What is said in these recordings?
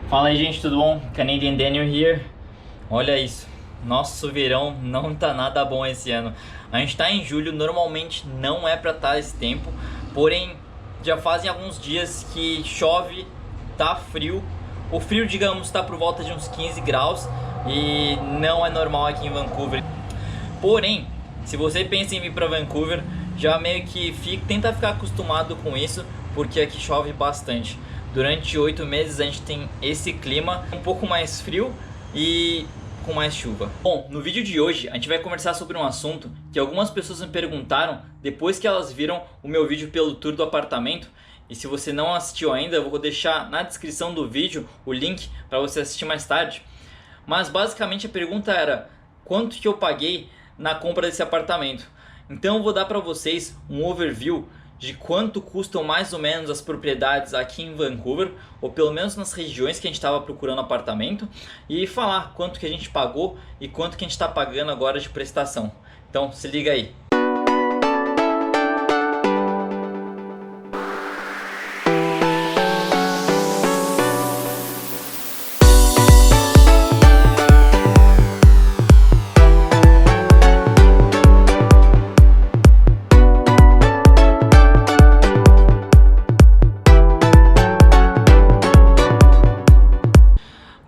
Fala aí, gente, tudo bom? Canadian Daniel here. Olha isso, nosso verão não tá nada bom esse ano. A gente tá em julho, normalmente não é pra estar esse tempo, porém já fazem alguns dias que chove, tá frio. O frio, digamos, tá por volta de uns 15 graus e não é normal aqui em Vancouver. Porém, se você pensa em vir pra Vancouver, já meio que tenta ficar acostumado com isso, porque aqui chove bastante. Durante 8 meses a gente tem esse clima um pouco mais frio e com mais chuva. Bom, no vídeo de hoje a gente vai conversar sobre um assunto que algumas pessoas me perguntaram depois que elas viram o meu vídeo pelo tour do apartamento. E se você não assistiu ainda, eu vou deixar na descrição do vídeo o link para você assistir mais tarde. Mas basicamente a pergunta era: quanto que eu paguei na compra desse apartamento? Então eu vou dar para vocês um overview de quanto custam mais ou menos as propriedades aqui em Vancouver, ou pelo menos nas regiões que a gente estava procurando apartamento, e falar quanto que a gente pagou e quanto que a gente está pagando agora de prestação. Então se liga aí.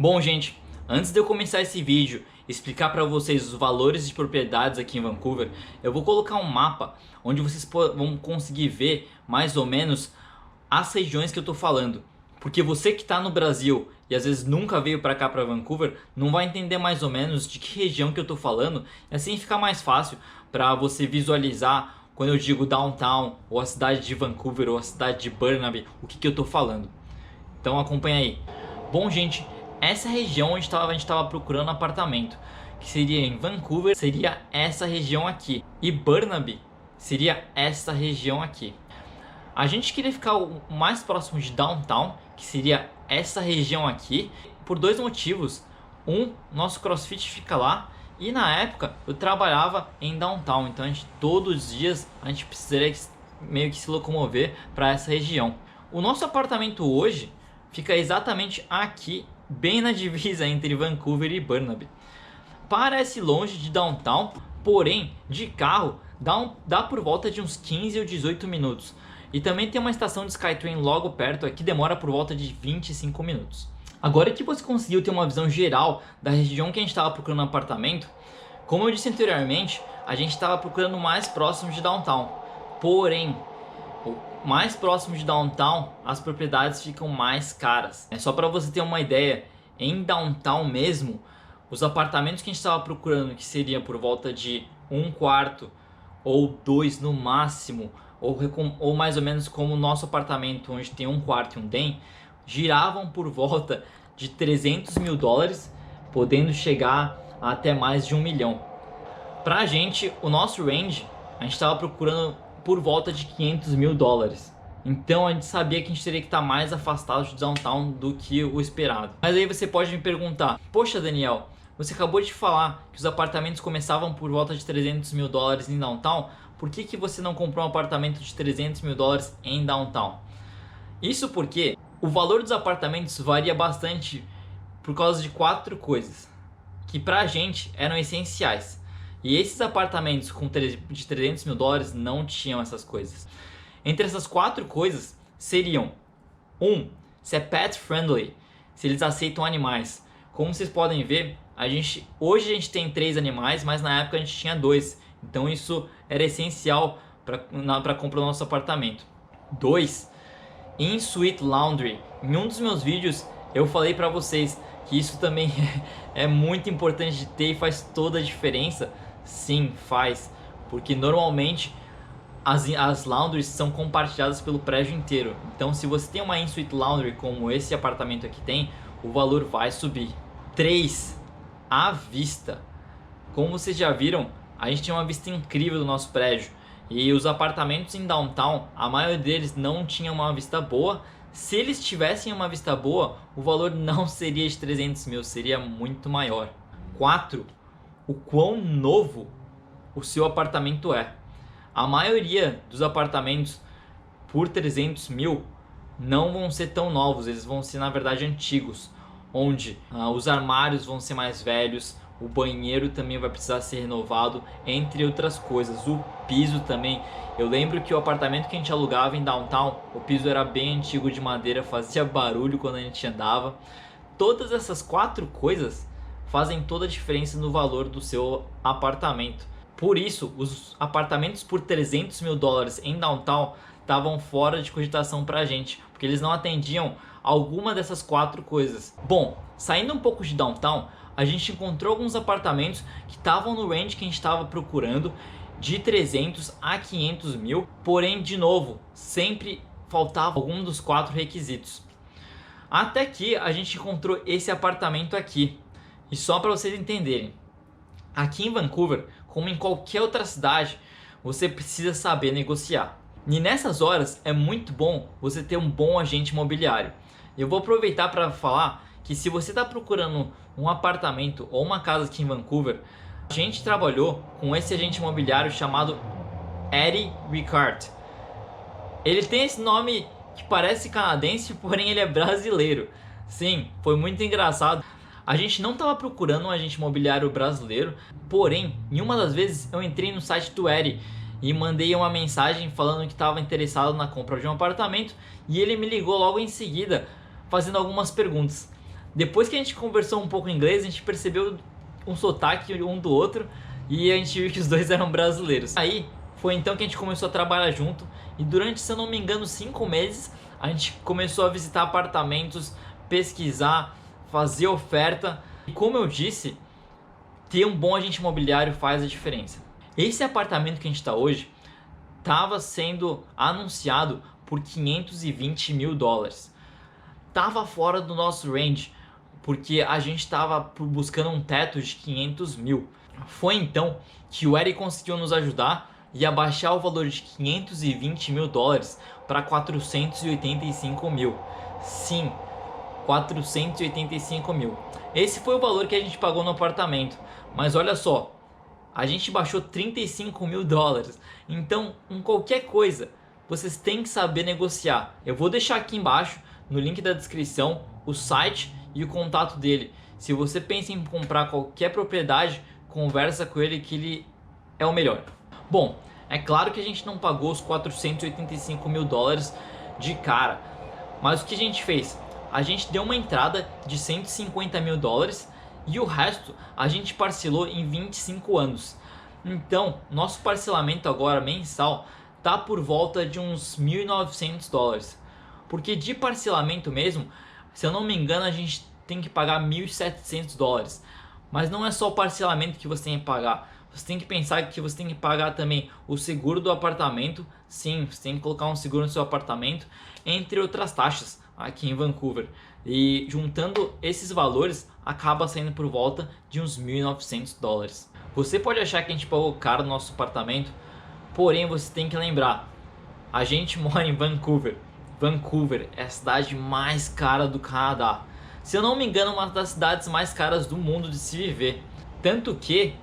Bom, gente, antes de eu começar esse vídeo e explicar para vocês os valores de propriedades aqui em Vancouver, eu vou colocar um mapa onde vocês vão conseguir ver mais ou menos as regiões que eu tô falando. Porque você que está no Brasil e às vezes nunca veio para cá, para Vancouver, não vai entender mais ou menos de que região que eu tô falando, e assim fica mais fácil para você visualizar quando eu digo downtown, ou a cidade de Vancouver, ou a cidade de Burnaby, o que eu tô falando. Então acompanha aí. Bom, gente, essa região onde a gente estava procurando apartamento, que seria em Vancouver, seria essa região aqui. E Burnaby seria essa região aqui. A gente queria ficar o mais próximo de downtown, que seria essa região aqui, por dois motivos. Um, nosso CrossFit fica lá, e na época eu trabalhava em downtown, então todos os dias a gente precisaria meio que se locomover para essa região. O nosso apartamento hoje fica exatamente aqui, bem na divisa entre Vancouver e Burnaby. Parece longe de downtown, porém de carro dá por volta de uns 15 ou 18 minutos. E também tem uma estação de Skytrain logo perto, que demora por volta de 25 minutos. Agora que você conseguiu ter uma visão geral da região que a gente estava procurando um apartamento, como eu disse anteriormente, a gente estava procurando mais próximo de downtown. Porém, mais próximo de downtown, as propriedades ficam mais caras. É só para você ter uma ideia, em downtown mesmo, os apartamentos que a gente estava procurando, que seria por volta de um quarto ou dois no máximo, ou mais ou menos como o nosso apartamento, onde tem um quarto e um den, giravam por volta de 300 mil dólares, podendo chegar a até mais de 1 milhão. Pra gente, o nosso range, a gente estava procurando por volta de 500 mil dólares. Então a gente sabia que a gente teria que estar mais afastado de downtown do que o esperado. Mas aí você pode me perguntar: poxa, Daniel, você acabou de falar que os apartamentos começavam por volta de 300 mil dólares em downtown, por que você não comprou um apartamento de 300 mil dólares em downtown? Isso porque o valor dos apartamentos varia bastante por causa de 4 coisas que pra gente eram essenciais. E esses apartamentos de 300 mil dólares não tinham essas coisas. Entre essas 4 coisas seriam: 1. Se é pet friendly, se eles aceitam animais. Como vocês podem ver, hoje a gente tem 3 animais, mas na época a gente tinha 2. Então isso era essencial para comprar o nosso apartamento. 2. In-suite laundry. Em um dos meus vídeos eu falei para vocês que isso também é muito importante de ter e faz toda a diferença. Sim, faz, porque normalmente as laundries são compartilhadas pelo prédio inteiro. Então se você tem uma in-suite laundry como esse apartamento aqui tem, o valor vai subir. 3. A vista. Como vocês já viram, a gente tem uma vista incrível do nosso prédio. E os apartamentos em downtown, a maioria deles não tinha uma vista boa. Se eles tivessem uma vista boa, o valor não seria de 300 mil, seria muito maior. 4. O quão novo o seu apartamento é. A maioria dos apartamentos por 300 mil não vão ser tão novos, eles vão ser na verdade antigos. onde os armários vão ser mais velhos, o banheiro também vai precisar ser renovado, entre outras coisas. O piso também, eu lembro que o apartamento que a gente alugava em Downtown, o piso era bem antigo, de madeira, fazia barulho quando a gente andava. Todas essas 4 coisas fazem toda a diferença no valor do seu apartamento. Por isso, os apartamentos por 300 mil dólares em Downtown estavam fora de cogitação pra gente, porque eles não atendiam alguma dessas 4 coisas. Bom, saindo um pouco de Downtown, a gente encontrou alguns apartamentos que estavam no range que a gente estava procurando, de 300 a 500 mil, porém, de novo, sempre faltava algum dos 4 requisitos. Até que a gente encontrou esse apartamento aqui. E só para vocês entenderem, aqui em Vancouver, como em qualquer outra cidade, você precisa saber negociar. E nessas horas é muito bom você ter um bom agente imobiliário. Eu vou aproveitar para falar que se você está procurando um apartamento ou uma casa aqui em Vancouver, a gente trabalhou com esse agente imobiliário chamado Eddie Ricard. Ele tem esse nome que parece canadense, porém ele é brasileiro. Sim, foi muito engraçado. A gente não estava procurando um agente imobiliário brasileiro, porém, em uma das vezes eu entrei no site do Eddie e mandei uma mensagem falando que estava interessado na compra de um apartamento, e ele me ligou logo em seguida fazendo algumas perguntas. Depois que a gente conversou um pouco em inglês, a gente percebeu um sotaque um do outro e a gente viu que os dois eram brasileiros. Aí foi então que a gente começou a trabalhar junto, e durante, se eu não me engano, 5 meses a gente começou a visitar apartamentos, pesquisar, fazer oferta. E como eu disse, ter um bom agente imobiliário faz a diferença. Esse apartamento que a gente está hoje estava sendo anunciado por 520 mil dólares. Tava fora do nosso range, porque a gente estava buscando um teto de 500 mil. Foi então que o Eric conseguiu nos ajudar e abaixar o valor de 520 mil dólares para 485 mil. Sim, 485 mil. Esse foi o valor que a gente pagou no apartamento. Mas olha só, a gente baixou 35 mil dólares. Então, em qualquer coisa, vocês têm que saber negociar. Eu vou deixar aqui embaixo, no link da descrição, o site e o contato dele. Se você pensa em comprar qualquer propriedade, conversa com ele que ele é o melhor. Bom, é claro que a gente não pagou os 485 mil dólares de cara. Mas o que a gente fez? A gente deu uma entrada de 150 mil dólares e o resto a gente parcelou em 25 anos. Então, nosso parcelamento agora mensal tá por volta de uns 1.900 dólares. Porque de parcelamento mesmo, se eu não me engano, a gente tem que pagar 1.700 dólares. Mas não é só o parcelamento que você tem que pagar. Você tem que pensar que você tem que pagar também o seguro do apartamento. Sim, você tem que colocar um seguro no seu apartamento, entre outras taxas aqui em Vancouver. E juntando esses valores, acaba saindo por volta de uns 1.900 dólares. Você pode achar que a gente pagou caro no nosso apartamento, porém você tem que lembrar, a gente mora em Vancouver. Vancouver é a cidade mais cara do Canadá. Se eu não me engano, uma das cidades mais caras do mundo de se viver. Tanto que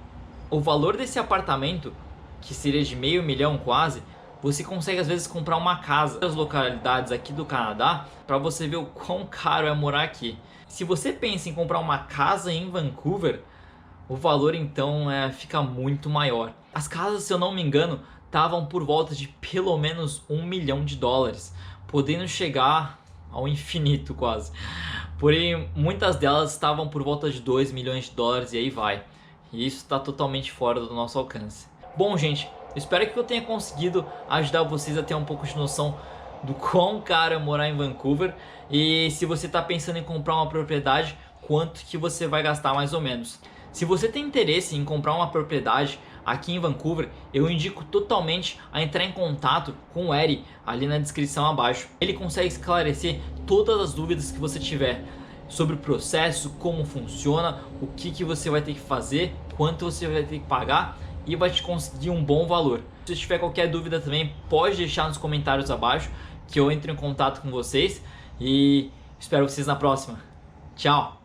o valor desse apartamento, que seria de $500 mil quase, você consegue às vezes comprar uma casa nas localidades aqui do Canadá, para você ver o quão caro é morar aqui. Se você pensa em comprar uma casa em Vancouver, o valor então fica muito maior. As casas, se eu não me engano, estavam por volta de pelo menos $1 milhão, podendo chegar ao infinito quase. Porém, muitas delas estavam por volta de $2 milhões e aí vai. E isso está totalmente fora do nosso alcance. Bom, gente, espero que eu tenha conseguido ajudar vocês a ter um pouco de noção do quão caro é morar em Vancouver. E se você está pensando em comprar uma propriedade, quanto que você vai gastar mais ou menos. Se você tem interesse em comprar uma propriedade aqui em Vancouver, eu indico totalmente a entrar em contato com o Eri ali na descrição abaixo. Ele consegue esclarecer todas as dúvidas que você tiver sobre o processo, como funciona, o que você vai ter que fazer, quanto você vai ter que pagar, e vai te conseguir um bom valor. Se tiver qualquer dúvida também, pode deixar nos comentários abaixo que eu entro em contato com vocês, e espero vocês na próxima. Tchau!